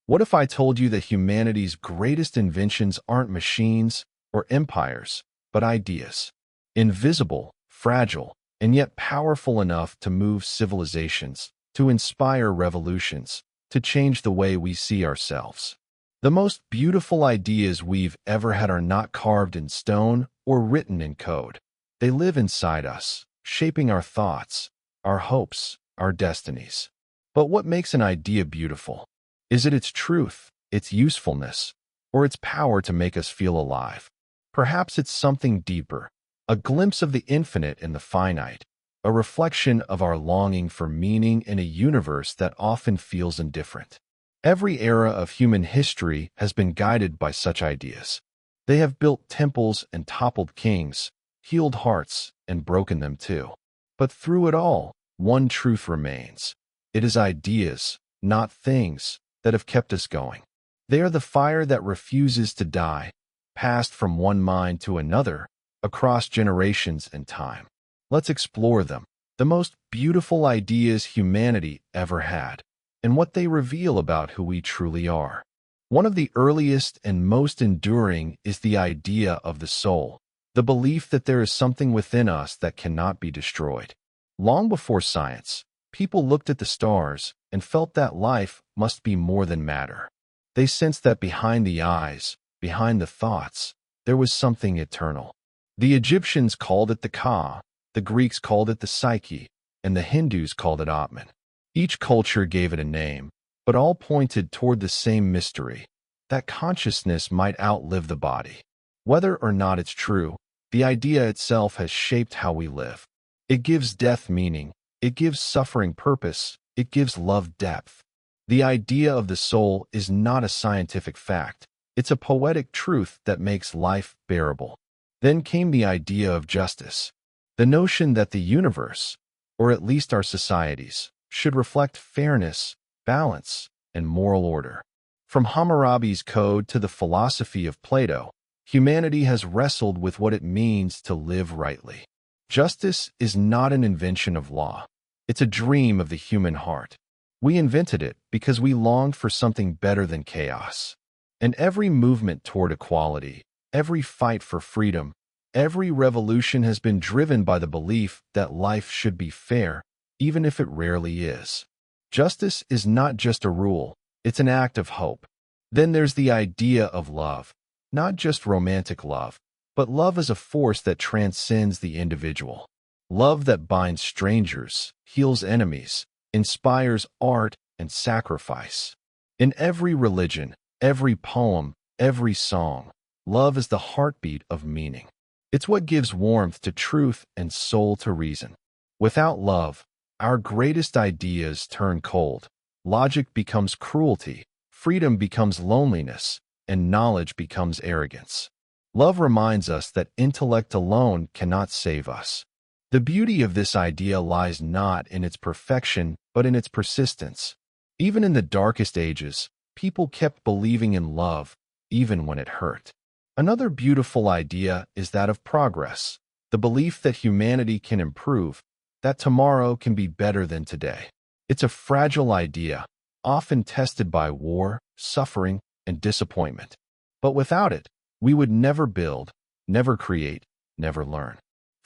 What if I told you that humanity's greatest inventions aren't machines or empires, but ideas? Invisible, fragile, and yet powerful enough to move civilizations, to inspire revolutions, to change the way we see ourselves. The most beautiful ideas we've ever had are not carved in stone or written in code. They live inside us, shaping our thoughts, our hopes, our destinies. But what makes an idea beautiful? Is it its truth, its usefulness, or its power to make us feel alive? Perhaps it's something deeper, a glimpse of the infinite in the finite, a reflection of our longing for meaning in a universe that often feels indifferent. Every era of human history has been guided by such ideas. They have built temples and toppled kings, healed hearts and broken them too. But through it all, one truth remains. It is ideas, not things, that have kept us going. They are the fire that refuses to die, passed from one mind to another, across generations and time. Let's explore them, the most beautiful ideas humanity ever had, and what they reveal about who we truly are. One of the earliest and most enduring is the idea of the soul, the belief that there is something within us that cannot be destroyed. Long before science, people looked at the stars and felt that life must be more than matter. They sensed that behind the eyes, behind the thoughts, there was something eternal. The Egyptians called it the Ka, the Greeks called it the psyche, and the Hindus called it Atman. Each culture gave it a name, but all pointed toward the same mystery, that consciousness might outlive the body. Whether or not it's true, the idea itself has shaped how we live. It gives death meaning, it gives suffering purpose, it gives love depth. The idea of the soul is not a scientific fact, it's a poetic truth that makes life bearable. Then came the idea of justice, the notion that the universe, or at least our societies, should reflect fairness, balance, and moral order. From Hammurabi's Code to the philosophy of Plato, humanity has wrestled with what it means to live rightly. Justice is not an invention of law. It's a dream of the human heart. We invented it because we longed for something better than chaos. And every movement toward equality, every fight for freedom, every revolution has been driven by the belief that life should be fair, even if it rarely is. Justice is not just a rule, it's an act of hope. Then there's the idea of love, not just romantic love, but love as a force that transcends the individual. Love that binds strangers, heals enemies, inspires art and sacrifice. In every religion, every poem, every song, love is the heartbeat of meaning. It's what gives warmth to truth and soul to reason. Without love, our greatest ideas turn cold. Logic becomes cruelty, freedom becomes loneliness, and knowledge becomes arrogance. Love reminds us that intellect alone cannot save us. The beauty of this idea lies not in its perfection, but in its persistence. Even in the darkest ages, people kept believing in love, even when it hurt. Another beautiful idea is that of progress, the belief that humanity can improve, that tomorrow can be better than today. It's a fragile idea, often tested by war, suffering, and disappointment. But without it, we would never build, never create, never learn.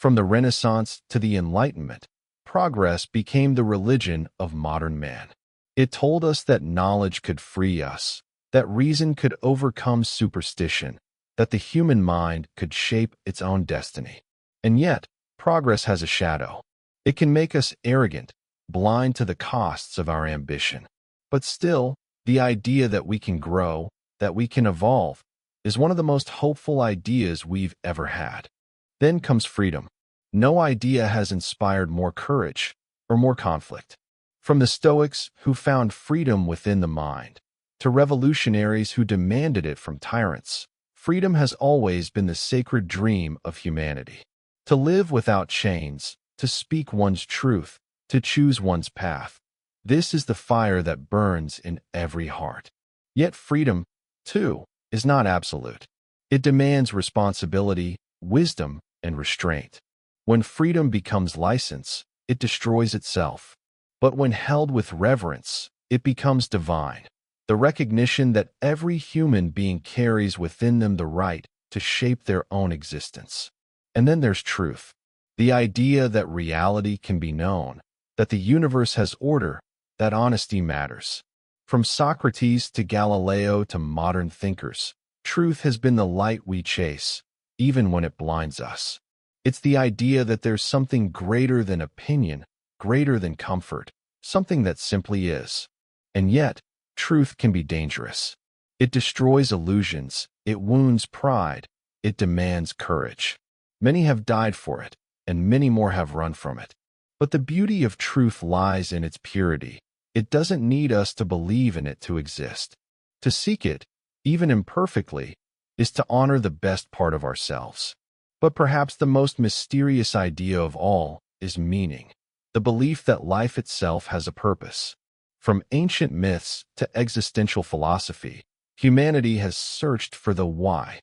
From the Renaissance to the Enlightenment, progress became the religion of modern man. It told us that knowledge could free us, that reason could overcome superstition, that the human mind could shape its own destiny. And yet, progress has a shadow. It can make us arrogant, blind to the costs of our ambition. But still, the idea that we can grow, that we can evolve, is one of the most hopeful ideas we've ever had. Then comes freedom. No idea has inspired more courage or more conflict. From the Stoics, who found freedom within the mind, to revolutionaries who demanded it from tyrants, freedom has always been the sacred dream of humanity. To live without chains, to speak one's truth, to choose one's path. This is the fire that burns in every heart. Yet freedom, too, is not absolute. It demands responsibility, wisdom, and restraint. When freedom becomes license, it destroys itself. But when held with reverence, it becomes divine. the recognition that every human being carries within them the right to shape their own existence. And then there's truth, the idea that reality can be known, that the universe has order, that honesty matters. From Socrates to Galileo to modern thinkers, truth has been the light we chase, even when it blinds us. It's the idea that there's something greater than opinion, greater than comfort, something that simply is. And yet, truth can be dangerous. It destroys illusions, it wounds pride, it demands courage. Many have died for it, and many more have run from it. But the beauty of truth lies in its purity. It doesn't need us to believe in it to exist. To seek it, even imperfectly, is to honor the best part of ourselves. But perhaps the most mysterious idea of all is meaning, the belief that life itself has a purpose. From ancient myths to existential philosophy, humanity has searched for the why.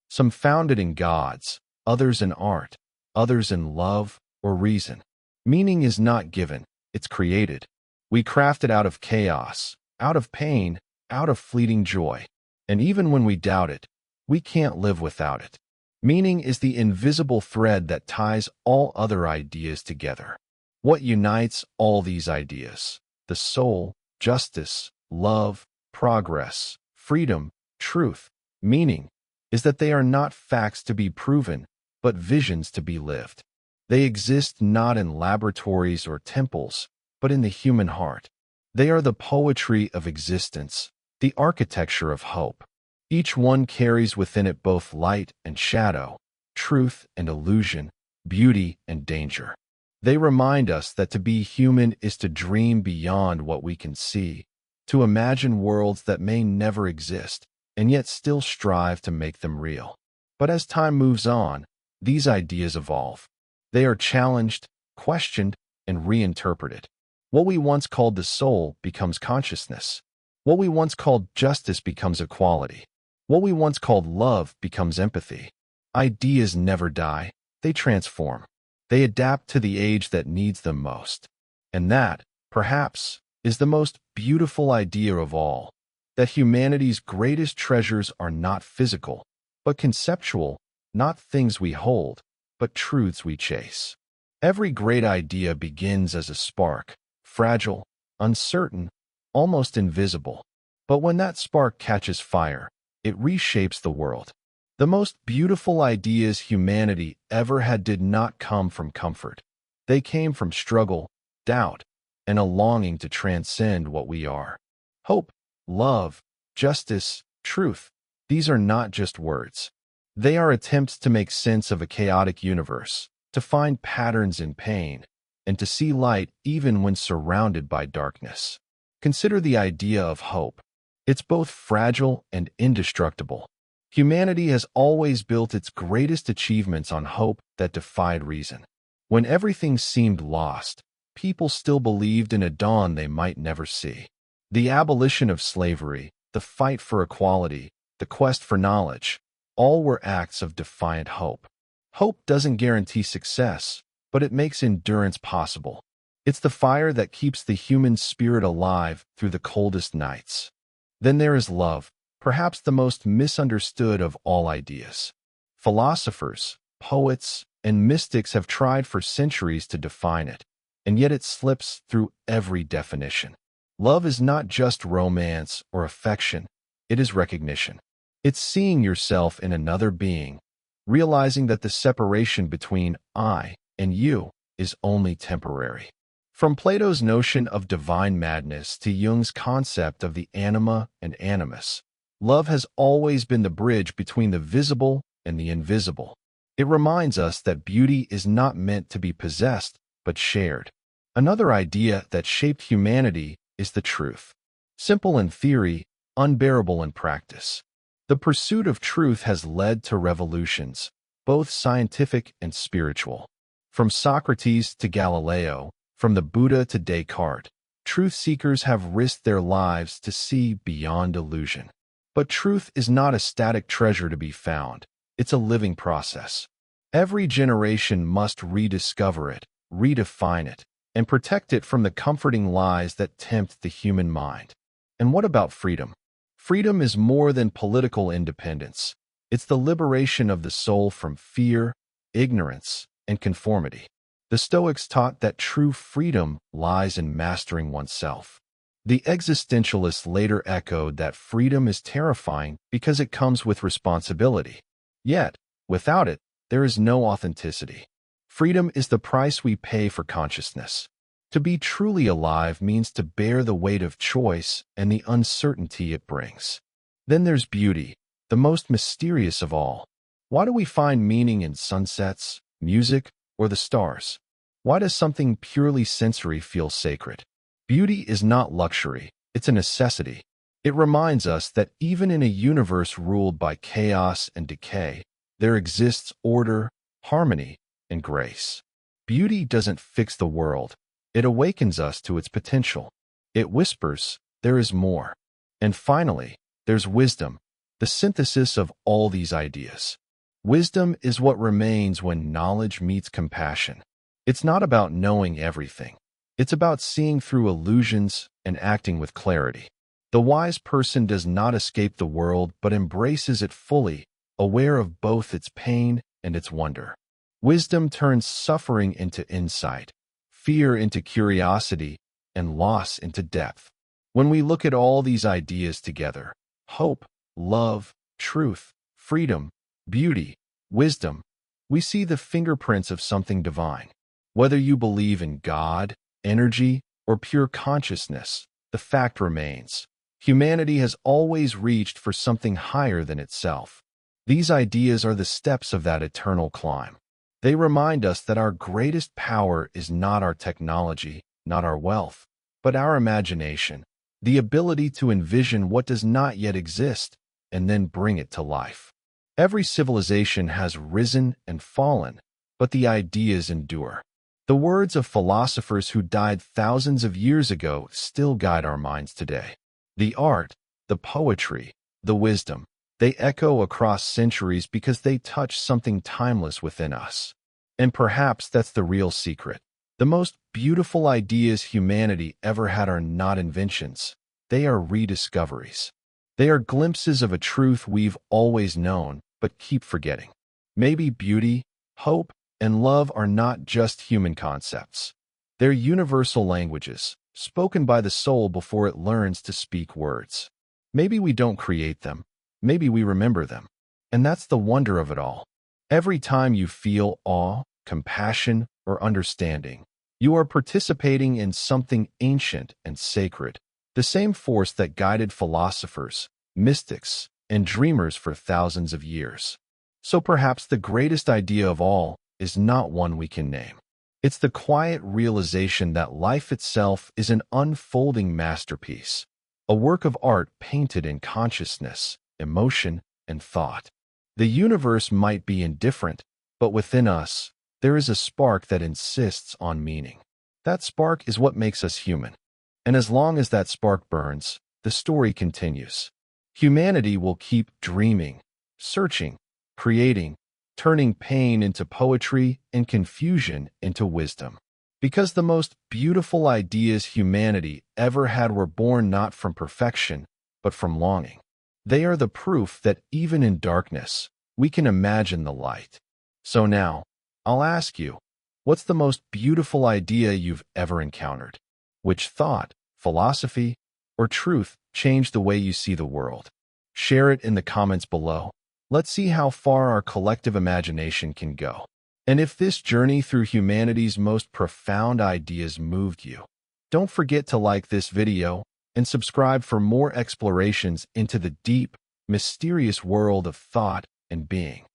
Some found it in gods, others in art, others in love or reason. Meaning is not given, it's created. We craft it out of chaos, out of pain, out of fleeting joy. And even when we doubt it, we can't live without it. Meaning is the invisible thread that ties all other ideas together. What unites all these ideas? The soul, justice, love, progress, freedom, truth, meaning, is that they are not facts to be proven, but visions to be lived. They exist not in laboratories or temples, but in the human heart. They are the poetry of existence, the architecture of hope. Each one carries within it both light and shadow, truth and illusion, beauty and danger. They remind us that to be human is to dream beyond what we can see, to imagine worlds that may never exist, and yet still strive to make them real. But as time moves on, these ideas evolve. They are challenged, questioned, and reinterpreted. What we once called the soul becomes consciousness. What we once called justice becomes equality. What we once called love becomes empathy. Ideas never die. They transform. They adapt to the age that needs them most. And that, perhaps, is the most beautiful idea of all, that humanity's greatest treasures are not physical, but conceptual, not things we hold, but truths we chase. Every great idea begins as a spark, fragile, uncertain, almost invisible. But when that spark catches fire, it reshapes the world. The most beautiful ideas humanity ever had did not come from comfort. They came from struggle, doubt, and a longing to transcend what we are. Hope, love, justice, truth, these are not just words. They are attempts to make sense of a chaotic universe, to find patterns in pain, and to see light even when surrounded by darkness. Consider the idea of hope. It's both fragile and indestructible. Humanity has always built its greatest achievements on hope that defied reason. When everything seemed lost, people still believed in a dawn they might never see. The abolition of slavery, the fight for equality, the quest for knowledge, all were acts of defiant hope. Hope doesn't guarantee success, but it makes endurance possible. It's the fire that keeps the human spirit alive through the coldest nights. Then there is love, perhaps the most misunderstood of all ideas. Philosophers, poets, and mystics have tried for centuries to define it, and yet it slips through every definition. Love is not just romance or affection, it is recognition. It's seeing yourself in another being, realizing that the separation between I and you is only temporary. From Plato's notion of divine madness to Jung's concept of the anima and animus, love has always been the bridge between the visible and the invisible. It reminds us that beauty is not meant to be possessed, but shared. Another idea that shaped humanity is the truth. Simple in theory, unbearable in practice. The pursuit of truth has led to revolutions, both scientific and spiritual. From Socrates to Galileo, from the Buddha to Descartes, truth seekers have risked their lives to see beyond illusion. But truth is not a static treasure to be found. It's a living process. Every generation must rediscover it, redefine it, and protect it from the comforting lies that tempt the human mind. And what about freedom? Freedom is more than political independence. It's the liberation of the soul from fear, ignorance, and conformity. The Stoics taught that true freedom lies in mastering oneself. The existentialists later echoed that freedom is terrifying because it comes with responsibility. Yet, without it, there is no authenticity. Freedom is the price we pay for consciousness. To be truly alive means to bear the weight of choice and the uncertainty it brings. Then there's beauty, the most mysterious of all. Why do we find meaning in sunsets, music, or the stars? Why does something purely sensory feel sacred? Beauty is not luxury, it's a necessity. It reminds us that even in a universe ruled by chaos and decay, there exists order, harmony, and grace. Beauty doesn't fix the world. It awakens us to its potential. It whispers, there is more. And finally, there's wisdom, the synthesis of all these ideas. Wisdom is what remains when knowledge meets compassion. It's not about knowing everything. It's about seeing through illusions and acting with clarity. The wise person does not escape the world but embraces it fully, aware of both its pain and its wonder. Wisdom turns suffering into insight, fear into curiosity, and loss into depth. When we look at all these ideas together, hope, love, truth, freedom, beauty, wisdom, we see the fingerprints of something divine. Whether you believe in God, energy, or pure consciousness, the fact remains. Humanity has always reached for something higher than itself. These ideas are the steps of that eternal climb. They remind us that our greatest power is not our technology, not our wealth, but our imagination, the ability to envision what does not yet exist and then bring it to life. Every civilization has risen and fallen, but the ideas endure. The words of philosophers who died thousands of years ago still guide our minds today. The art, the poetry, the wisdom, they echo across centuries because they touch something timeless within us. And perhaps that's the real secret. The most beautiful ideas humanity ever had are not inventions. They are rediscoveries. They are glimpses of a truth we've always known, but keep forgetting. Maybe beauty, hope, and love are not just human concepts. They're universal languages, spoken by the soul before it learns to speak words. Maybe we don't create them. Maybe we remember them. And that's the wonder of it all. Every time you feel awe, compassion, or understanding, you are participating in something ancient and sacred, the same force that guided philosophers, mystics, and dreamers for thousands of years. So perhaps the greatest idea of all is not one we can name. It's the quiet realization that life itself is an unfolding masterpiece, a work of art painted in consciousness, emotion, and thought. The universe might be indifferent, but within us, there is a spark that insists on meaning. That spark is what makes us human. And as long as that spark burns, the story continues. Humanity will keep dreaming, searching, creating, turning pain into poetry and confusion into wisdom. Because the most beautiful ideas humanity ever had were born not from perfection, but from longing. They are the proof that even in darkness, we can imagine the light. So now, I'll ask you, what's the most beautiful idea you've ever encountered? Which thought, philosophy, or truth changed the way you see the world? Share it in the comments below. Let's see how far our collective imagination can go. And if this journey through humanity's most profound ideas moved you, don't forget to like this video and subscribe for more explorations into the deep, mysterious world of thought and being.